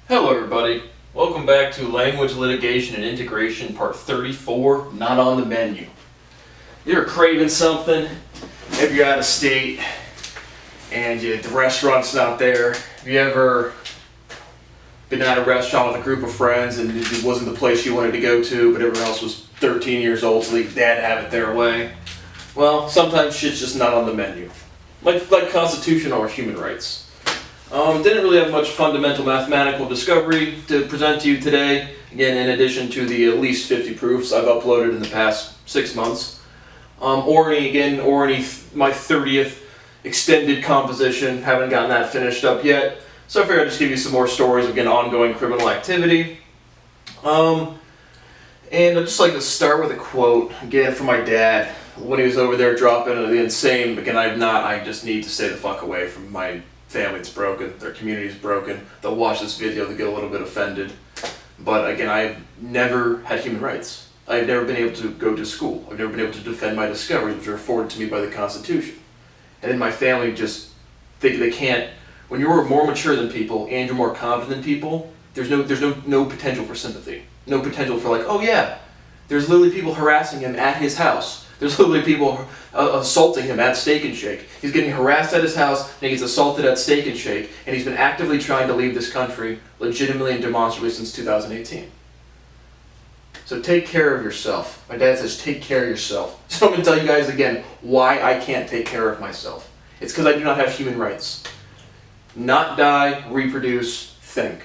Hello everybody, welcome back to Language Litigation and Integration Part 34, Not on the Menu. You're craving something, maybe you're out of state and the restaurant's not there. Have you ever been at a restaurant with a group of friends and it wasn't the place you wanted to go to, but everyone else was 13 years old so they had to have it their way? Well, sometimes shit's just not on the menu. Like constitutional or human rights. Didn't really have much fundamental mathematical discovery to present to you today. Again, in addition to the at least 50 proofs I've uploaded in the past 6 months. Orny, my 30th extended composition. Haven't gotten that finished up yet. So I figured I'd just give you some more stories of, again, ongoing criminal activity. And I'd just like to start with a quote, again, from my dad. When he was over there dropping the insane, again, I just need to stay the fuck away from my family's broken, their community's broken, they'll watch this video, they'll get a little bit offended. But again, I've never had human rights. I've never been able to go to school. I've never been able to defend my discoveries, which are afforded to me by the Constitution. And then my family just think they can't, when you're more mature than people and you're more competent than people, there's no potential for sympathy. No potential for like, oh yeah, there's literally people harassing him at his house. There's literally people assaulting him at Steak and Shake. He's getting harassed at his house, and he gets assaulted at Steak and Shake, and he's been actively trying to leave this country, legitimately and demonstrably, since 2018. So take care of yourself. My dad says, take care of yourself. So I'm going to tell you guys again why I can't take care of myself. It's because I do not have human rights. Not die, reproduce, think.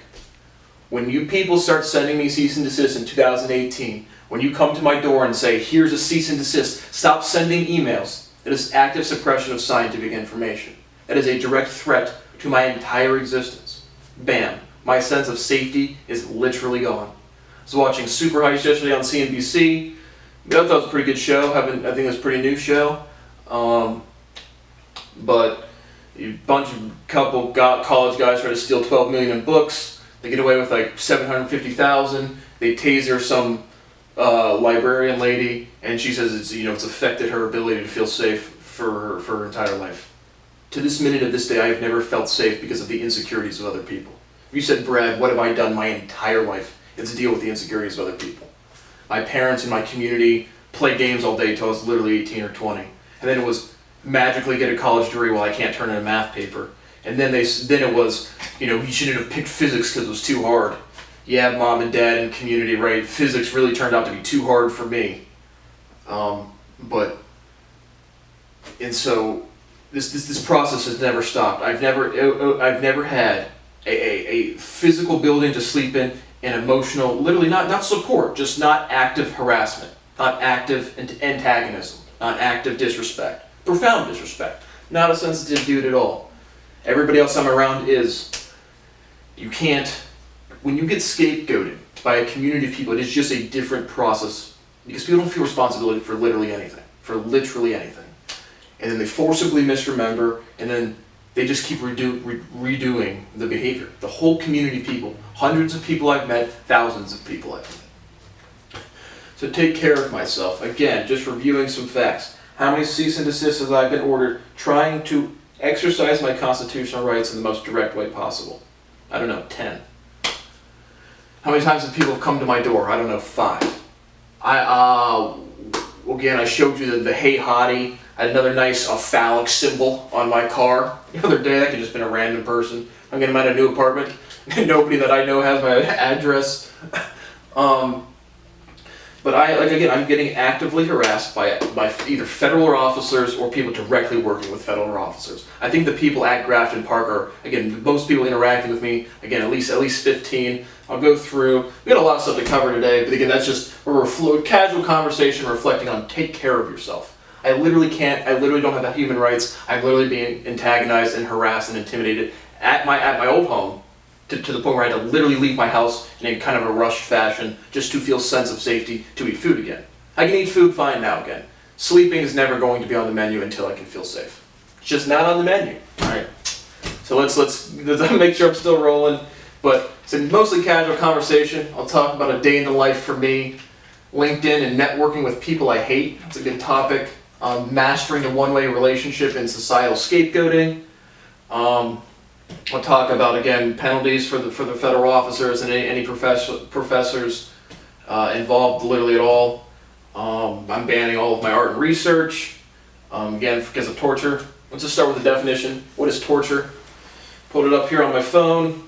When you people start sending me cease and desist in 2018, when you come to my door and say, here's a cease and desist, stop sending emails, that is active suppression of scientific information. That is a direct threat to my entire existence. Bam. My sense of safety is literally gone. I was watching Super Heist yesterday on CNBC. I thought it was a pretty good show. I think it was a pretty new show. But a couple college guys try to steal 12 million in books. They get away with like 750,000. They taser some librarian lady, and she says it's affected her ability to feel safe for her entire life. To this minute of this day, I have never felt safe because of the insecurities of other people. If you said, Brad, what have I done my entire life? It's to deal with the insecurities of other people. My parents and my community play games all day until I was literally 18 or 20. And then it was magically get a college degree while I can't turn in a math paper. And then it was, you shouldn't have picked physics because it was too hard. Yeah, mom and dad and community, right? Physics really turned out to be too hard for me. And so this process has never stopped. I've never had a physical building to sleep in and emotional, literally not support, just not active harassment, not active antagonism, not active disrespect, profound disrespect, not a sensitive dude at all. Everybody else I'm around is. You can't. When you get scapegoated by a community of people, it is just a different process because people don't feel responsibility for literally anything. And then they forcibly misremember, and then they just keep redoing the behavior. The whole community of people, hundreds of people I've met, thousands of people I've met. So take care of myself. Again, just reviewing some facts. How many cease and desists have I been ordered trying to exercise my constitutional rights in the most direct way possible? I don't know, 10. How many times have people come to my door? I don't know, 5. Again, I showed you the hey hottie. I had another nice phallic symbol on my car. The other day, that could have just been a random person. I'm getting at a new apartment. Nobody that I know has my address. But I'm getting actively harassed by either federal officers or people directly working with federal officers. I think the people at Grafton Park are, again, most people interacting with me, again, at least 15. I'll go through. We got a lot of stuff to cover today, but again, that's just a casual conversation reflecting on take care of yourself. I literally don't have human rights. I'm literally being antagonized and harassed and intimidated at my old home. To the point where I had to literally leave my house in kind of a rushed fashion just to feel sense of safety to eat food again. I can eat food fine now again. Sleeping is never going to be on the menu until I can feel safe. It's just not on the menu. All right. So let's make sure I'm still rolling. But it's a mostly casual conversation. I'll talk about a day in the life for me, LinkedIn and networking with people I hate. It's a good topic. Mastering the one-way relationship and societal scapegoating. I'll talk about, again, penalties for the federal officers and any professors involved literally at all. I'm banning all of my art and research, again, because of torture. Let's just start with the definition. What is torture? Pulled it up here on my phone.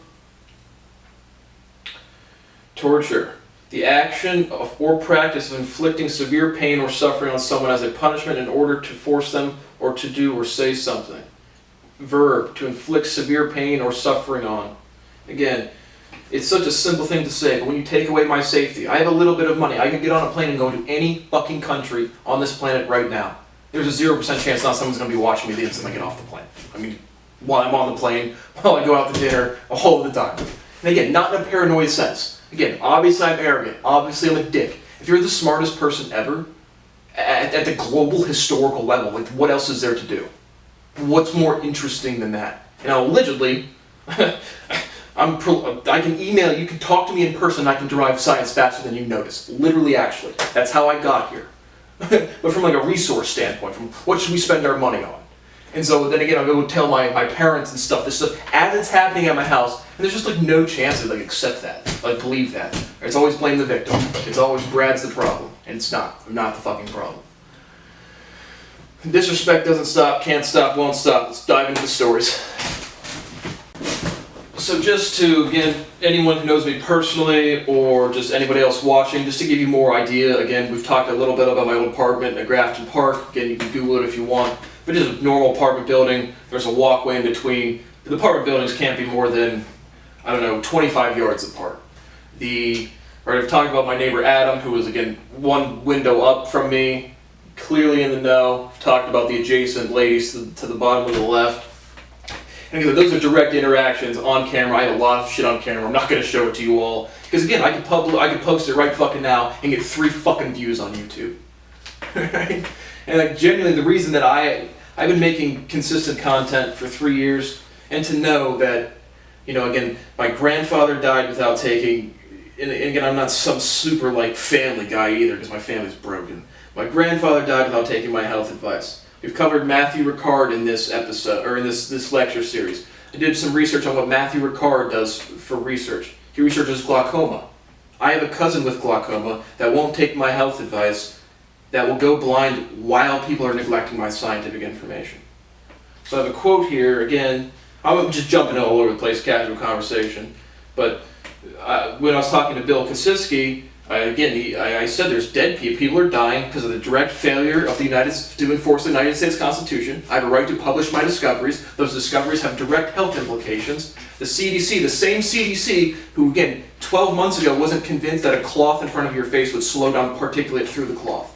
Torture. The action of or practice of inflicting severe pain or suffering on someone as a punishment in order to force them or to do or say something. Verb, to inflict severe pain or suffering on. Again, it's such a simple thing to say, but when you take away my safety, I have a little bit of money, I can get on a plane and go to any fucking country on this planet right now. There's a 0% chance not someone's going to be watching me the instant I get off the plane. I mean, while I'm on the plane, while I go out to dinner, all the time. And again, not in a paranoid sense. Again, obviously I'm arrogant, obviously I'm a dick. If you're the smartest person ever, at the global historical level, like, what else is there to do? What's more interesting than that? And now, allegedly, I can email you, can talk to me in person, I can derive science faster than you notice. Literally, actually. That's how I got here. But from like a resource standpoint, from what should we spend our money on? And so then again, I'll go tell my parents and stuff, this stuff, as it's happening at my house, and there's just like no chance to like accept that, like believe that. It's always blame the victim. It's always Brad's the problem. And it's not. I'm not the fucking problem. Disrespect doesn't stop, can't stop, won't stop. Let's dive into the stories. So just to, again, anyone who knows me personally or just anybody else watching, just to give you more idea, again, we've talked a little bit about my old apartment at Grafton Park. Again, you can Google it if you want. But it's a normal apartment building. There's a walkway in between. The apartment buildings can't be more than, 25 yards apart. I've talked about my neighbor Adam, who was, again, one window up from me, clearly in the know. I've talked about the adjacent ladies to the bottom of the left. And again, those are direct interactions on camera. I have a lot of shit on camera. I'm not going to show it to you all. Because again, I could post it right fucking now and get 3 fucking views on YouTube. Right? And like, genuinely, the reason that I've been making consistent content for 3 years, and to know that, again, my grandfather died without taking, and again, I'm not some super like family guy either, because my family's broken. My grandfather died without taking my health advice. We've covered Matthew Ricard in this episode, or in this lecture series. I did some research on what Matthew Ricard does for research. He researches glaucoma. I have a cousin with glaucoma that won't take my health advice, that will go blind while people are neglecting my scientific information. So I have a quote here, again, I'm just jumping all over the place, casual conversation, but when I was talking to Bill Kosiski, I said there's dead people. People are dying because of the direct failure of the to enforce the United States Constitution. I have a right to publish my discoveries. Those discoveries have direct health implications. The CDC, the same CDC, who again, 12 months ago wasn't convinced that a cloth in front of your face would slow down particulate through the cloth.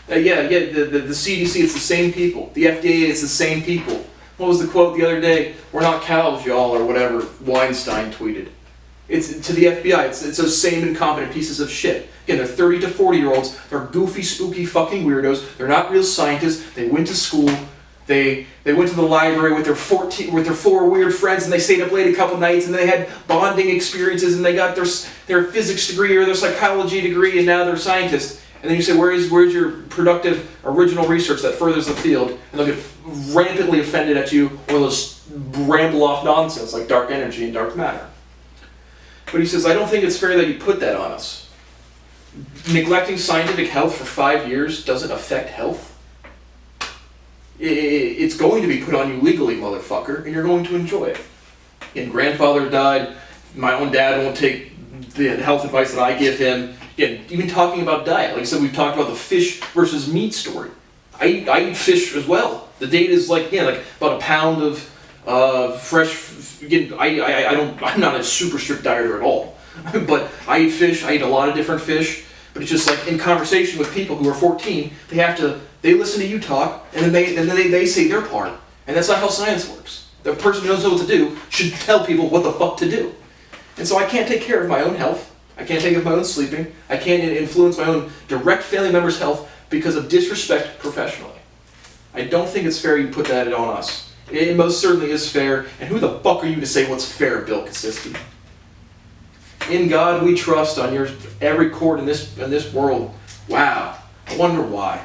The CDC, it's the same people. The FDA, it's the same people. What was the quote the other day? We're not cows, y'all, or whatever Weinstein tweeted. It's to the FBI, it's those same incompetent pieces of shit. Again, they're 30 to 40-year-olds, they're goofy, spooky fucking weirdos, they're not real scientists, they went to school, they went to the library with their 4 weird friends, and they stayed up late a couple nights, and they had bonding experiences, and they got their physics degree or their psychology degree, and now they're scientists. And then you say, where's your productive, original research that furthers the field? And they'll get rampantly offended at you, or they'll just ramble off nonsense like dark energy and dark matter. But he says, I don't think it's fair that you put that on us. Neglecting scientific health for 5 years doesn't affect health. It's going to be put on you legally, motherfucker, and you're going to enjoy it. And grandfather died, my own dad won't take the health advice that I give him. Again, even talking about diet, like I said, we've talked about the fish versus meat story. I eat fish as well. The data is like about a pound of fresh. Again, I'm not a super strict dieter at all, but I eat fish. I eat a lot of different fish. But it's just like in conversation with people who are 14, they listen to you talk, and then they say their part, and that's not how science works. The person who knows what to do should tell people what the fuck to do. And so I can't take care of my own health. I can't take care of my own sleeping. I can't influence my own direct family member's health because of disrespect professionally. I don't think it's fair you put that on us. It most certainly is fair, and who the fuck are you to say what's fair, Bill Kosiski? In God we trust on every court in this world. Wow. I wonder why.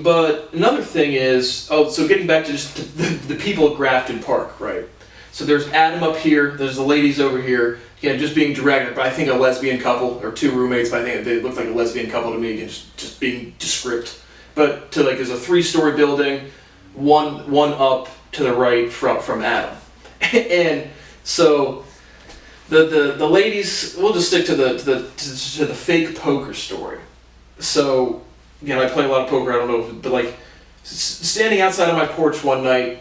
But another thing is, so getting back to just the people at Grafton Park, right? So there's Adam up here, there's the ladies over here, again, just being dragged, but I think a lesbian couple, or two roommates, but I think they looked like a lesbian couple to me, again, just being descript. But to like, there's a 3-story building, one up to the right from Adam. And so the ladies, we'll just stick to the fake poker story. So, again, I play a lot of poker, I don't know, but like, standing outside of my porch one night,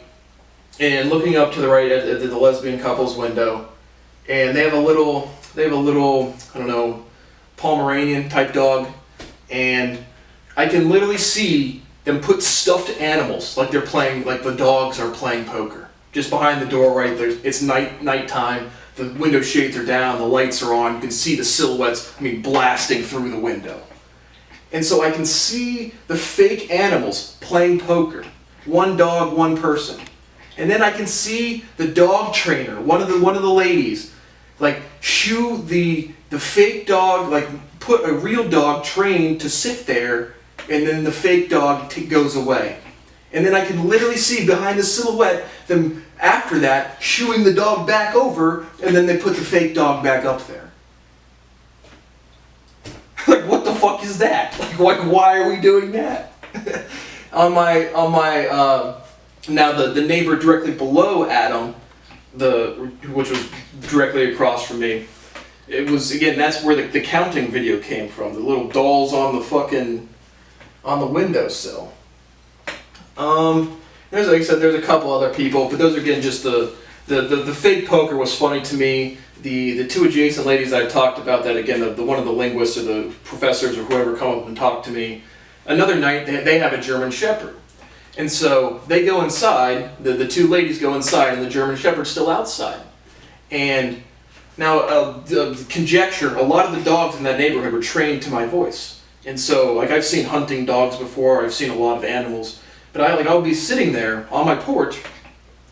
and looking up to the right at the lesbian couple's window, and they have a little, I don't know, Pomeranian type dog, and I can literally see them put stuffed animals, like they're playing, like the dogs are playing poker. Just behind the door, right there, it's nighttime, the window shades are down, the lights are on, you can see the silhouettes, blasting through the window. And so I can see the fake animals playing poker. One dog, one person. And then I can see the dog trainer, one of the ladies, like shoo the fake dog, like put a real dog trained to sit there, and then the fake dog goes away. And then I can literally see behind the silhouette them after that shooing the dog back over, and then they put the fake dog back up there. Like, what the fuck is that? Like why are we doing that? Now the neighbor directly below Adam, which was directly across from me, it was, again, that's where the counting video came from. The little dolls on the windowsill. There's, like I said, there's a couple other people, but those are, again, just the fake poker was funny to me. The two adjacent ladies I've talked about, that again, the one of the linguists or the professors or whoever come up and talk to me. Another night they have a German Shepherd. And so they go inside, the two ladies go inside, and the German Shepherd's still outside. And now, conjecture, a lot of the dogs in that neighborhood were trained to my voice. And so, like, I've seen hunting dogs before, I've seen a lot of animals, but I'll be sitting there on my porch,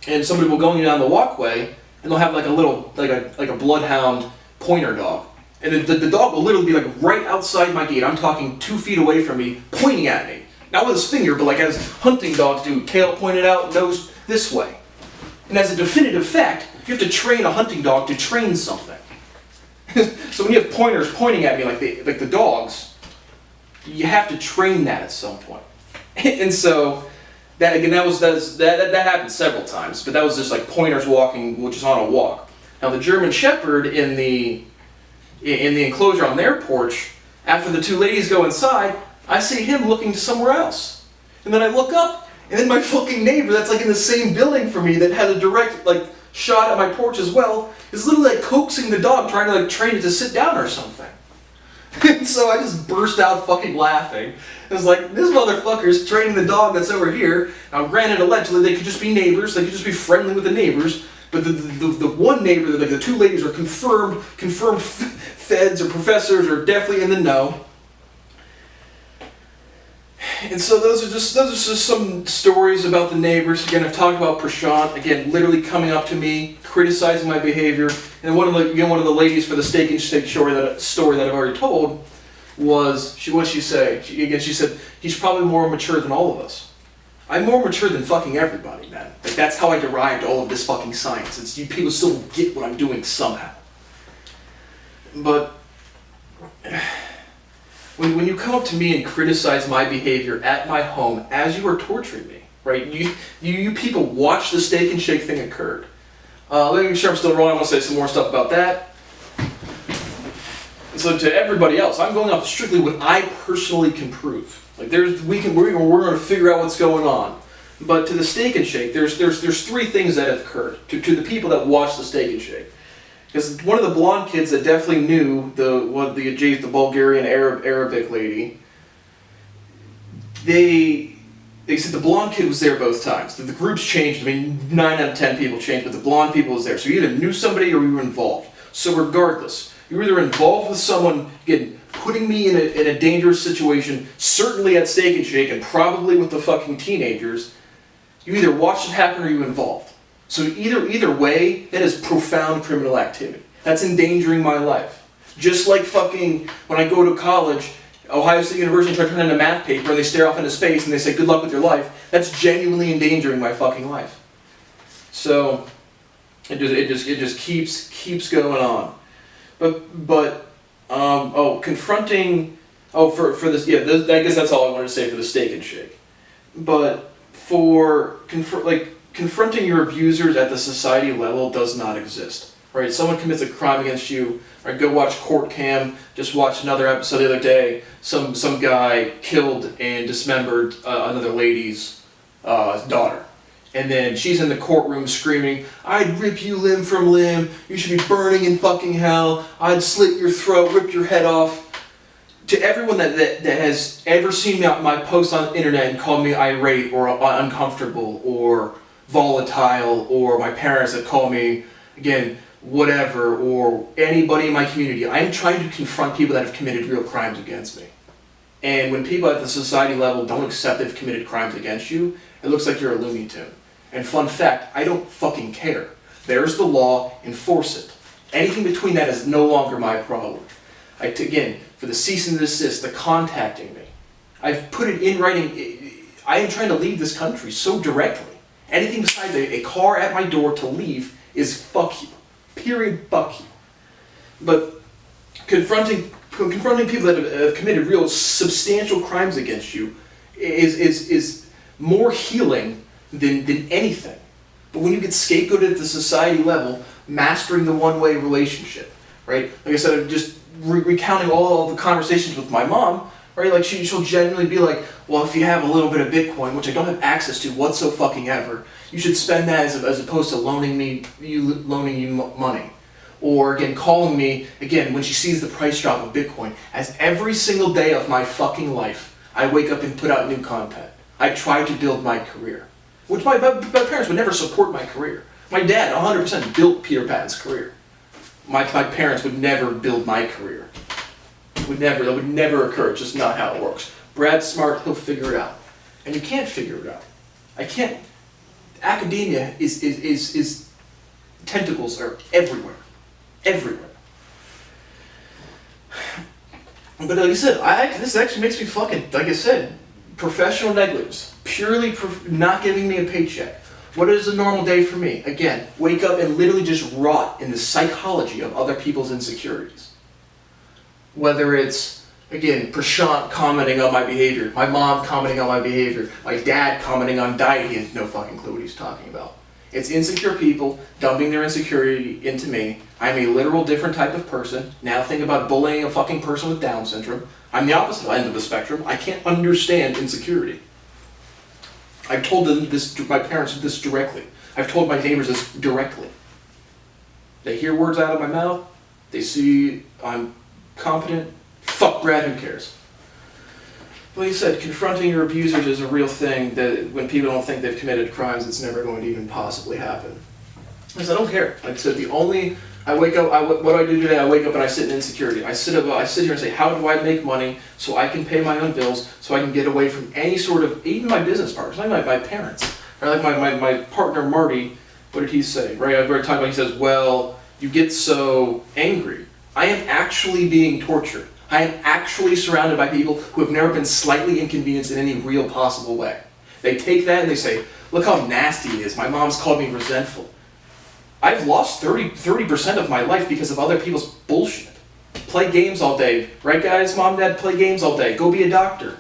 and somebody will go down the walkway, and they'll have like a little, like a bloodhound pointer dog. And the dog will literally be like right outside my gate, I'm talking 2 feet away from me, pointing at me. Not with his finger, but like as hunting dogs do, tail pointed out, nose this way. And as a definitive fact, you have to train a hunting dog to train something. So when you have pointers pointing at me like the dogs, you have to train that at some point. And so that, again, that happened several times, but that was just like pointers walking, which is on a walk. Now the German Shepherd in the enclosure on their porch, after the two ladies go inside, I see him looking somewhere else. And then I look up, and then my fucking neighbor that's like in the same building for me that has a direct like shot at my porch as well, is literally like coaxing the dog, trying to like train it to sit down or something. And so I just burst out fucking laughing. It was like, this motherfucker's training the dog that's over here. Now granted, allegedly they could just be neighbors, they could just be friendly with the neighbors, but the one neighbor, like the two ladies are confirmed feds or professors are definitely in the know. And so those are just some stories about the neighbors. Again, I've talked about Prashant, again, literally coming up to me, criticizing my behavior. And one of the ladies for the Steak and Shake story that I've already told was, what'd she say? She said, he's probably more mature than all of us. I'm more mature than fucking everybody, man. Like, that's how I derived all of this fucking science. It's, you people still get what I'm doing somehow. But when you come up to me and criticize my behavior at my home as you are torturing me, right? You people watch the Steak and Shake thing occurred. Let me make sure I'm still rolling. I want to say some more stuff about that. And so to everybody else, I'm going off strictly what I personally can prove. Like we're going to figure out what's going on. But to the Steak and Shake, there's 3 things that have occurred to the people that watch the Steak and Shake. Because one of the blonde kids that definitely knew the Bulgarian Arabic lady, they said the blonde kid was there both times. The groups changed. 9 out of 10 people changed, but the blonde people was there. So you either knew somebody or you were involved. So regardless, you're either involved with someone, again, putting me in a dangerous situation, certainly at Steak and Shake, and probably with the fucking teenagers. You either watched it happen or you involved. So either way, that is profound criminal activity. That's endangering my life. Just like fucking when I go to college, Ohio State University try to turn in a math paper and they stare off into space and they say, good luck with your life, that's genuinely endangering my fucking life. So, it just keeps going on. Confronting, for this, yeah, I guess that's all I wanted to say for the Steak and Shake. But for, confronting your abusers at the society level does not exist, right? Someone commits a crime against you, right? Go watch Court Cam. Just watched another episode the other day. Some guy killed and dismembered another lady's daughter, and then she's in the courtroom screaming, "I'd rip you limb from limb. You should be burning in fucking hell. I'd slit your throat, rip your head off." To everyone that has ever seen my post on the internet and called me irate or uncomfortable or volatile, or my parents that call me, again, whatever, or anybody in my community, I'm trying to confront people that have committed real crimes against me. And when people at the society level don't accept they've committed crimes against you, it looks like you're a Looney Tune. And fun fact, I don't fucking care. There's the law, enforce it. Anything between that is no longer my problem. Again, for the cease and desist, the contacting me, I've put it in writing. I am trying to leave this country so directly. Anything besides a car at my door to leave is fuck you. Period, fuck you. But confronting people that have committed real substantial crimes against you is more healing than anything. But when you get scapegoated at the society level, mastering the one-way relationship, right? Like I said, I'm just recounting all the conversations with my mom, right? Like she'll genuinely be like, well, if you have a little bit of Bitcoin, which I don't have access to whatsoever, you should spend that as opposed to loaning you money. Or again, calling me, again, when she sees the price drop of Bitcoin, as every single day of my fucking life, I wake up and put out new content. I try to build my career. Which my parents would never support my career. My dad 100% built Peter Patton's career. My parents would never build my career. That would never occur. It's just not how it works. Brad's smart, he'll figure it out. And you can't figure it out. I can't. Academia is tentacles are everywhere. Everywhere. But like I said, this actually makes me fucking, like I said, professional negligence. Purely not giving me a paycheck. What is a normal day for me? Again, wake up and literally just rot in the psychology of other people's insecurities. Whether it's, again, Prashant commenting on my behavior, my mom commenting on my behavior, my dad commenting on diet, he has no fucking clue what he's talking about. It's insecure people dumping their insecurity into me. I'm a literal different type of person. Now think about bullying a fucking person with Down syndrome. I'm the opposite end of the spectrum. I can't understand insecurity. I've told my parents this directly. I've told my neighbors this directly. They hear words out of my mouth. They see I'm competent. Fuck Brad, who cares? Like you said, confronting your abusers is a real thing that when people don't think they've committed crimes, it's never going to even possibly happen. Because I don't care. Like I said, what do I do today? I wake up and I sit in insecurity. I sit here and say, how do I make money so I can pay my own bills, so I can get away from any sort of, even my business partners, like my parents, or like my partner Marty, what did he say? Right, I've already talked about, he says, well, you get so angry. I am actually being tortured. I am actually surrounded by people who have never been slightly inconvenienced in any real possible way. They take that and they say, look how nasty it is. My mom's called me resentful. I've lost 30% of my life because of other people's bullshit. Play games all day. Right, guys? Mom, Dad, play games all day. Go be a doctor.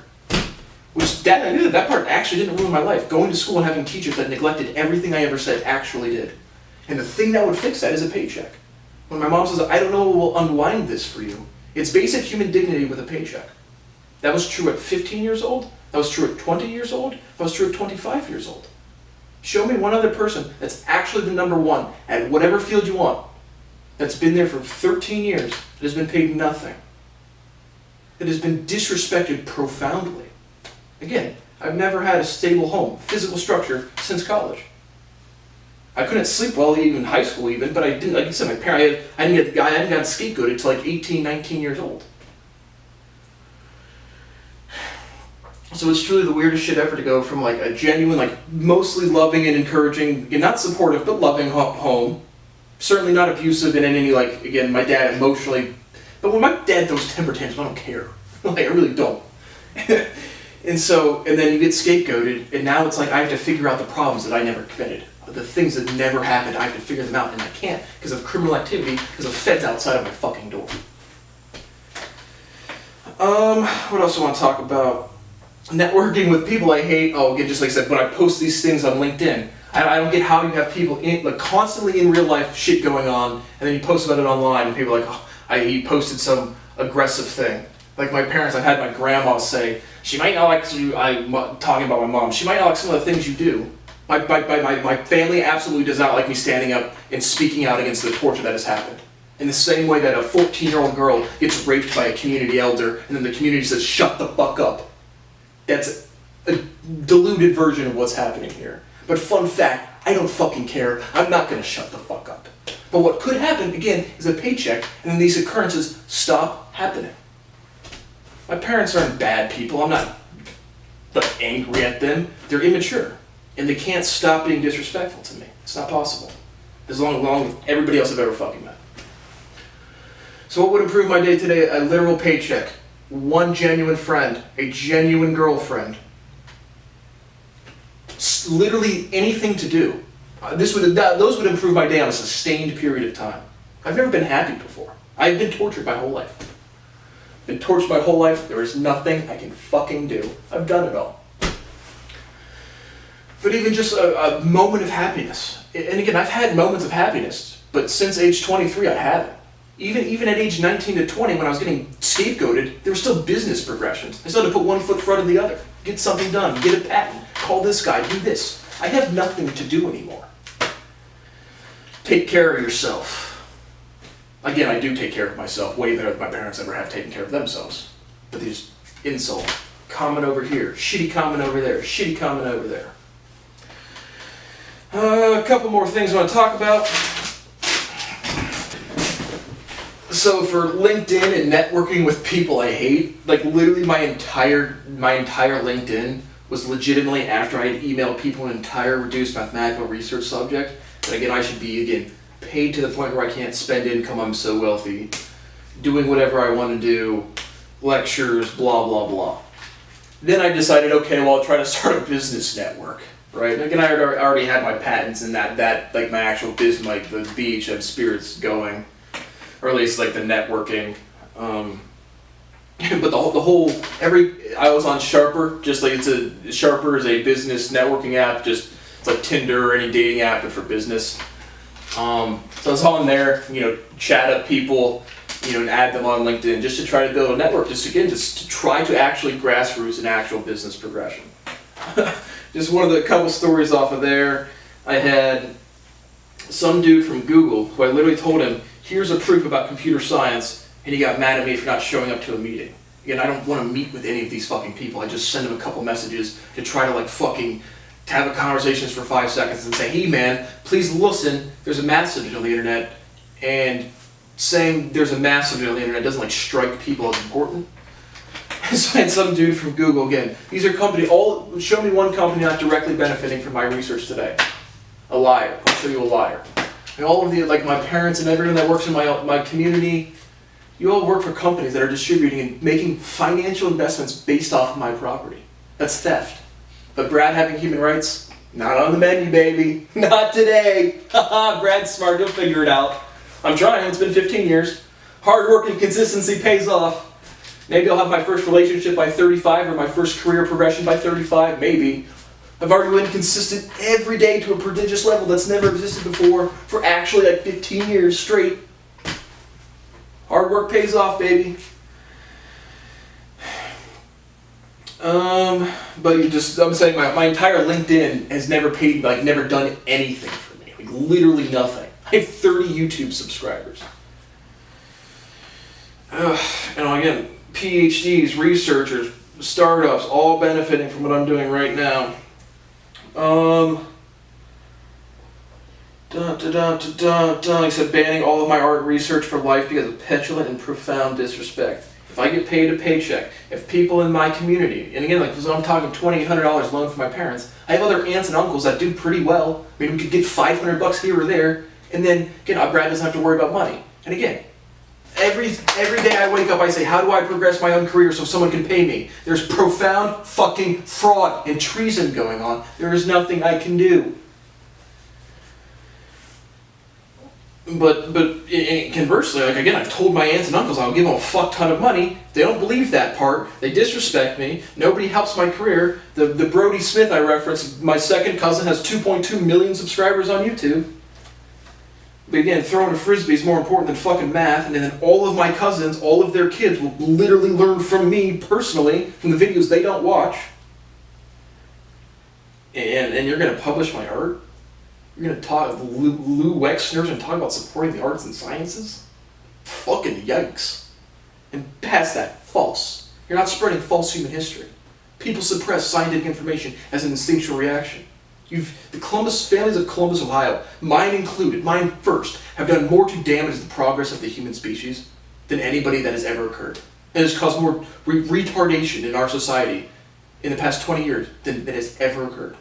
Which, I knew that part actually didn't ruin my life. Going to school and having teachers that neglected everything I ever said actually did. And the thing that would fix that is a paycheck. When my mom says, I don't know what will unwind this for you, it's basic human dignity with a paycheck. That was true at 15 years old. That was true at 20 years old. That was true at 25 years old. Show me one other person that's actually the number one at whatever field you want, that's been there for 13 years, that has been paid nothing, that has been disrespected profoundly. Again, I've never had a stable home, physical structure, since college. I couldn't sleep well even in high school even, but I didn't, like I said, I hadn't got scapegoated until like 18, 19 years old. So it's truly the weirdest shit ever to go from like a genuine, like mostly loving and encouraging, not supportive, but loving home. Certainly not abusive in any, like, again, my dad emotionally, but when my dad throws temper tantrums, I don't care. Like, I really don't. And then you get scapegoated, and now it's like I have to figure out the problems that I never committed. The things that never happened, I have to figure them out, and I can't because of criminal activity, because of feds outside of my fucking door. What else do I want to talk about? Networking with people I hate. Oh, again, just like I said, when I post these things on LinkedIn, I don't get how you have people like constantly in real life shit going on, and then you post about it online, and people are like, oh, he posted some aggressive thing. Like my parents, I've had my grandma say, she might not like you, I'm talking about my mom, she might not like some of the things you do. My family absolutely does not like me standing up and speaking out against the torture that has happened. In the same way that a 14-year-old girl gets raped by a community elder, and then the community says, shut the fuck up. That's a diluted version of what's happening here. But fun fact, I don't fucking care. I'm not going to shut the fuck up. But what could happen, again, is a paycheck, and then these occurrences stop happening. My parents aren't bad people. I'm not angry at them. They're immature, and they can't stop being disrespectful to me. It's not possible. Along with everybody else I've ever fucking met. So what would improve my day today? A literal paycheck. One genuine friend. A genuine girlfriend. Literally anything to do. Those would improve my day on a sustained period of time. I've never been happy before. I've been tortured my whole life. Been tortured my whole life. There is nothing I can fucking do. I've done it all. But even just a moment of happiness. And again, I've had moments of happiness, but since age 23, I haven't. Even at age 19 to 20, when I was getting scapegoated, there were still business progressions. I still had to put one foot in front of the other. Get something done. Get a patent. Call this guy. Do this. I have nothing to do anymore. Take care of yourself. Again, I do take care of myself way better than my parents ever have taken care of themselves. But there's insult. Comment over here. Shitty comment over there. Shitty comment over there. A couple more things I want to talk about. So for LinkedIn and networking with people I hate, like literally my entire LinkedIn was legitimately after I had emailed people an entire reduced mathematical research subject. But again, I should be, paid to the point where I can't spend income, I'm so wealthy, doing whatever I want to do, lectures, blah, blah, blah. Then I decided, okay, well, I'll try to start a business network, right? And again, I already had my patents and that like my actual business, like the beach and spirits going, or at least like the networking. But I was on Sharper, just like Sharper is a business networking app, it's like Tinder or any dating app, but for business. So I was on there, chat up people, and add them on LinkedIn just to try to build a network, just to try to actually grassroots an actual business progression. Just one of the couple stories off of there, I had some dude from Google who I literally told him, here's a proof about computer science, and he got mad at me for not showing up to a meeting. Again, I don't want to meet with any of these fucking people. I just send them a couple messages to try to to have a conversation for 5 seconds and say, hey man, please listen, there's a math subject on the internet, and saying there's a math subject on the internet doesn't strike people as important. So I had some dude from Google, again, these are show me one company not directly benefiting from my research today. A liar. I'll show you a liar. And all of my parents and everyone that works in my community, you all work for companies that are distributing and making financial investments based off of my property. That's theft. But Brad having human rights, not on the menu, baby. Not today. Haha, Brad's smart, he'll figure it out. I'm trying, it's been 15 years. Hard work and consistency pays off. Maybe I'll have my first relationship by 35 or my first career progression by 35, maybe. I've already been consistent every day to a prodigious level that's never existed before for actually 15 years straight. Hard work pays off, baby. But I'm saying my entire LinkedIn has never paid, never done anything for me. Literally nothing. I have 30 YouTube subscribers. Again, PhDs, researchers, startups, all benefiting from what I'm doing right now. Like I said, banning all of my art research for life because of petulant and profound disrespect. If I get paid a paycheck, if people in my community, and again, so I'm talking $2,800 loan for my parents, I have other aunts and uncles that do pretty well. I mean, we could get $500 here or there, and then, Brad doesn't have to worry about money. And again, Every day I wake up, I say, how do I progress my own career so someone can pay me? There's profound fucking fraud and treason going on. There is nothing I can do. But conversely, like again, I've told my aunts and uncles I'll give them a fuck ton of money. They don't believe that part. They disrespect me. Nobody helps my career. The Brody Smith I referenced, my second cousin, has 2.2 million subscribers on YouTube. But again, throwing a frisbee is more important than fucking math, and then all of my cousins, all of their kids will literally learn from me personally, from the videos they don't watch. And you're going to publish my art? You're going to talk Lou Wexner's and talk about supporting the arts and sciences? Fucking yikes. And past that, false. You're not spreading false human history. People suppress scientific information as an instinctual reaction. The families of Columbus, Ohio, mine included, mine first, have done more to damage the progress of the human species than anybody that has ever occurred. And has caused more retardation in our society in the past 20 years than has ever occurred.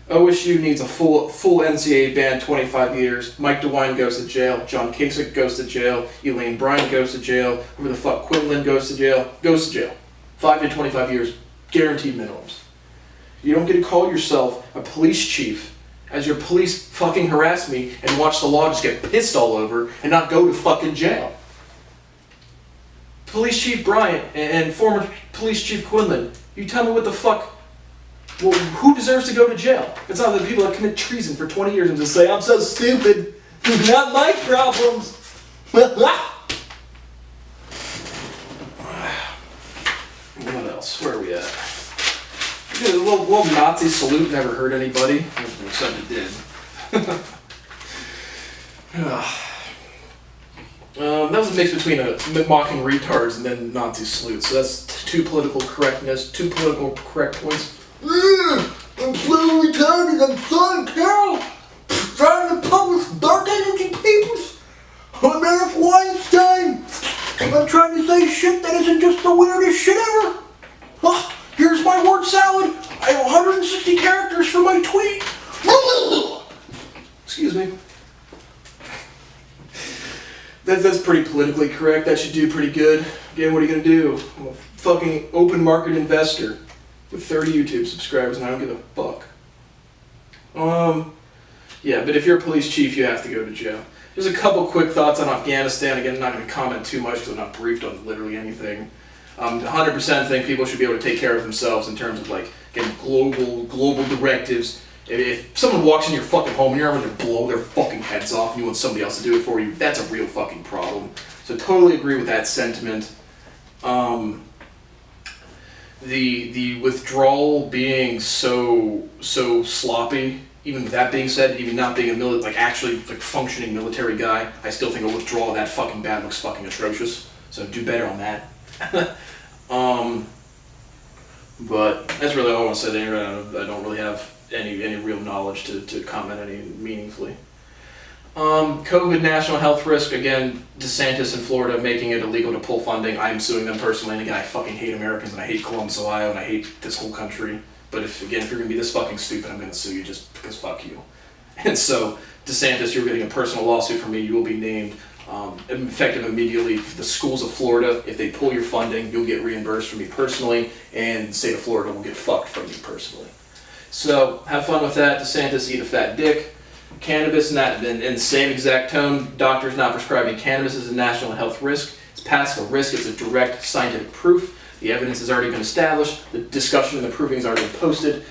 OSU needs a full NCAA ban, 25 years. Mike DeWine goes to jail. John Kasich goes to jail. Elaine Bryant goes to jail. Whoever the fuck Quinlan goes to jail. 5 to 25 years, guaranteed minimums. You don't get to call yourself a police chief as your police fucking harass me and watch the law just get pissed all over and not go to fucking jail. Police Chief Bryant and former Police Chief Quinlan, you tell me what the fuck, well, who deserves to go to jail? It's not the people that commit treason for 20 years and just say, I'm so stupid, not my problems. What else? Where are we at? The little Nazi salute never hurt anybody, except it did. That was a mix between a mocking retards and then Nazi salute, so that's two political correct points. I'm so retarded, I'm Son Carol, trying to publish dark energy papers on Eric Weinstein. I'm trying to say shit that isn't just the weirdest shit ever. Here's my word salad. I have 160 characters for my tweet. Excuse me. That's pretty politically correct. That should do pretty good. Again, what are you going to do? I'm a fucking open market investor with 30 YouTube subscribers and I don't give a fuck. Yeah, but if you're a police chief, you have to go to jail. There's a couple quick thoughts on Afghanistan. Again, I'm not going to comment too much because I'm not briefed on literally anything. 100% think people should be able to take care of themselves in terms of like getting global directives. If someone walks in your fucking home and you're going to blow their fucking heads off and you want somebody else to do it for you, that's a real fucking problem. So totally agree with that sentiment. The withdrawal being so sloppy, even with that being said, even not being a actually functioning military guy, I still think a withdrawal that fucking bad looks fucking atrocious. So do better on that. But that's really all I want to say there. I don't really have any real knowledge to comment any meaningfully. COVID national health risk, again, DeSantis in Florida making it illegal to pull funding. I'm suing them personally, and again, I fucking hate Americans, and I hate Columbus, Ohio, and I hate this whole country. But if you're going to be this fucking stupid, I'm going to sue you just because fuck you. And so, DeSantis, you're getting a personal lawsuit from me. You will be named effective immediately. The schools of Florida, if they pull your funding, you'll get reimbursed from me personally, and the state of Florida will get fucked from me personally. So have fun with that. DeSantis, eat a fat dick. Cannabis, in the same exact tone, doctors not prescribing cannabis is a national health risk. It's past a risk, it's a direct scientific proof. The evidence has already been established. The discussion and the proving has already been posted.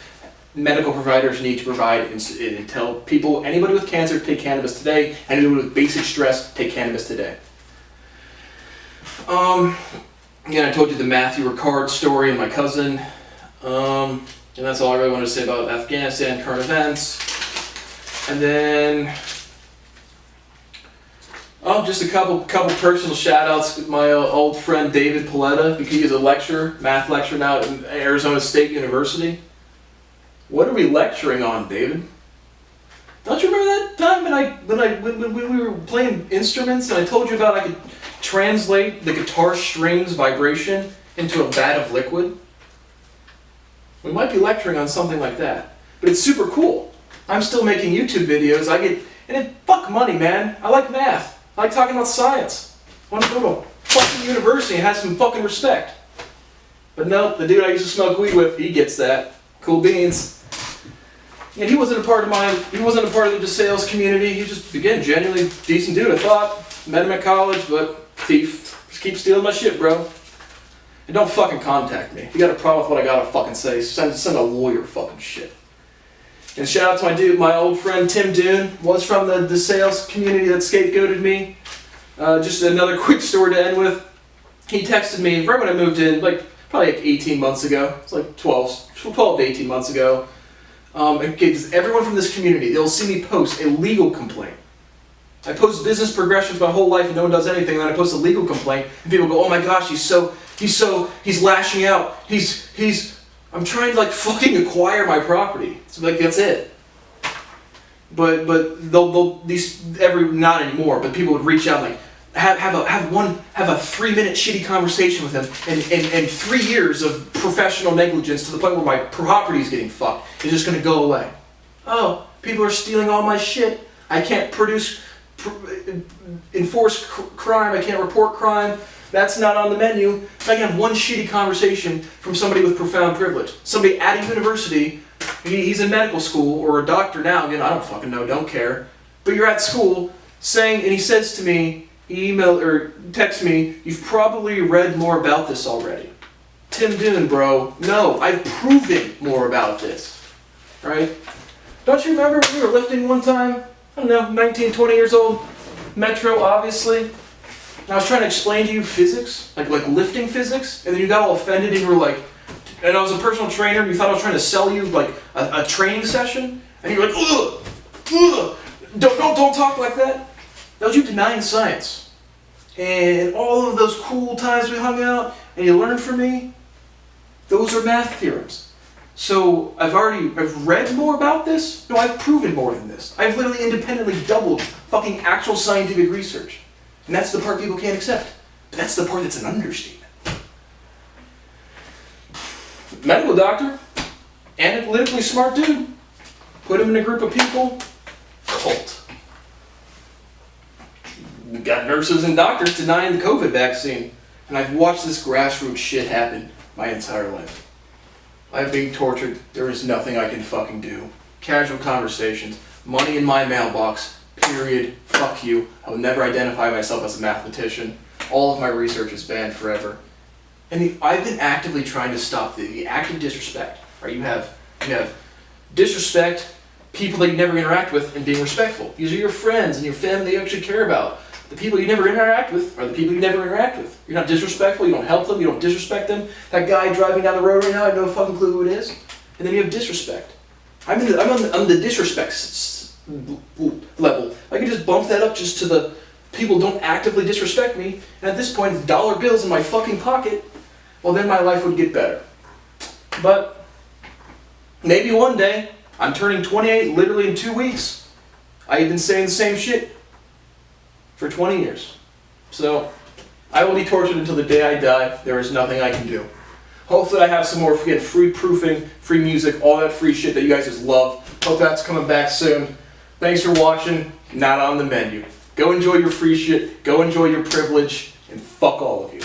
Medical providers need to provide and tell people, anybody with cancer, take cannabis today. Anybody with basic stress, take cannabis today. Again, I told you the Matthew Ricard story and my cousin. And that's all I really wanted to say about Afghanistan, current events. And then, just a couple personal shout-outs to my old friend David Paletta, because he's a math lecturer now at Arizona State University. What are we lecturing on, David? Don't you remember that time when we were playing instruments and I told you about I could translate the guitar strings vibration into a vat of liquid? We might be lecturing on something like that, but it's super cool. I'm still making YouTube videos. Fuck money, man. I like math. I like talking about science. I want to go to a fucking university and have some fucking respect. But no, the dude I used to smoke weed with, he gets that. Cool beans. And he wasn't a part of the DeSales community. He was just, again, genuinely decent dude, I thought. Met him at college, but thief. Just keep stealing my shit, bro. And don't fucking contact me. If you got a problem with what I gotta fucking say, send a lawyer fucking shit. And shout out to my old friend Tim Dune, was from the DeSales community that scapegoated me. Just another quick story to end with. He texted me right when I moved in, probably 18 months ago. It's like 12 to 18 months ago. Because everyone from this community, they'll see me post a legal complaint. I post business progressions my whole life and no one does anything, and then I post a legal complaint and people go, oh my gosh, he's lashing out. I'm trying to fucking acquire my property. So that's it. But not anymore, but people would reach out have a 3-minute shitty conversation with him and 3 years of professional negligence to the point where my property is getting fucked. It's just gonna go away. Oh, people are stealing all my shit. I can't enforce crime. I can't report crime. That's not on the menu. I can have one shitty conversation from somebody with profound privilege. Somebody at a university, he's in medical school or a doctor now. Again, I don't fucking know, don't care. But you're at school saying, and he says to me, email or text me, you've probably read more about this already. Tim Dune, bro. No, I've proven more about this. Right? Don't you remember when we were lifting one time? I don't know, 19, 20 years old. Metro, obviously. And I was trying to explain to you physics, like lifting physics, and then you got all offended and you were like, and I was a personal trainer, and you thought I was trying to sell you a training session, and you were like, ugh, don't talk like that. That was you denying science. And all of those cool times we hung out, and you learned from me, those are math theorems. So I've read more about this? No, I've proven more than this. I've literally independently doubled fucking actual scientific research. And that's the part people can't accept. But that's the part that's an understatement. Medical doctor, analytically smart dude. Put him in a group of people, cult. We got nurses and doctors denying the COVID vaccine. And I've watched this grassroots shit happen my entire life. I'm being tortured. There is nothing I can fucking do. Casual conversations. Money in my mailbox. Period. Fuck you. I will never identify myself as a mathematician. All of my research is banned forever. And I've been actively trying to stop the active disrespect. Right? You have disrespect, people that you never interact with, and being respectful. These are your friends and your family that you actually care about. The people you never interact with are the people you never interact with. You're not disrespectful, you don't help them, you don't disrespect them. That guy driving down the road right now, I have no fucking clue who it is. And then you have disrespect. I'm on the disrespect level. I can just bump that up just to the people don't actively disrespect me, and at this point it's dollar bills in my fucking pocket, well then my life would get better. But maybe one day, I'm turning 28 literally in 2 weeks. I've been saying the same shit for 20 years. So, I will be tortured until the day I die. There is nothing I can do. Hopefully I have some more free proofing, free music, all that free shit that you guys just love. Hope that's coming back soon. Thanks for watching. Not on the menu. Go enjoy your free shit. Go enjoy your privilege. And fuck all of you.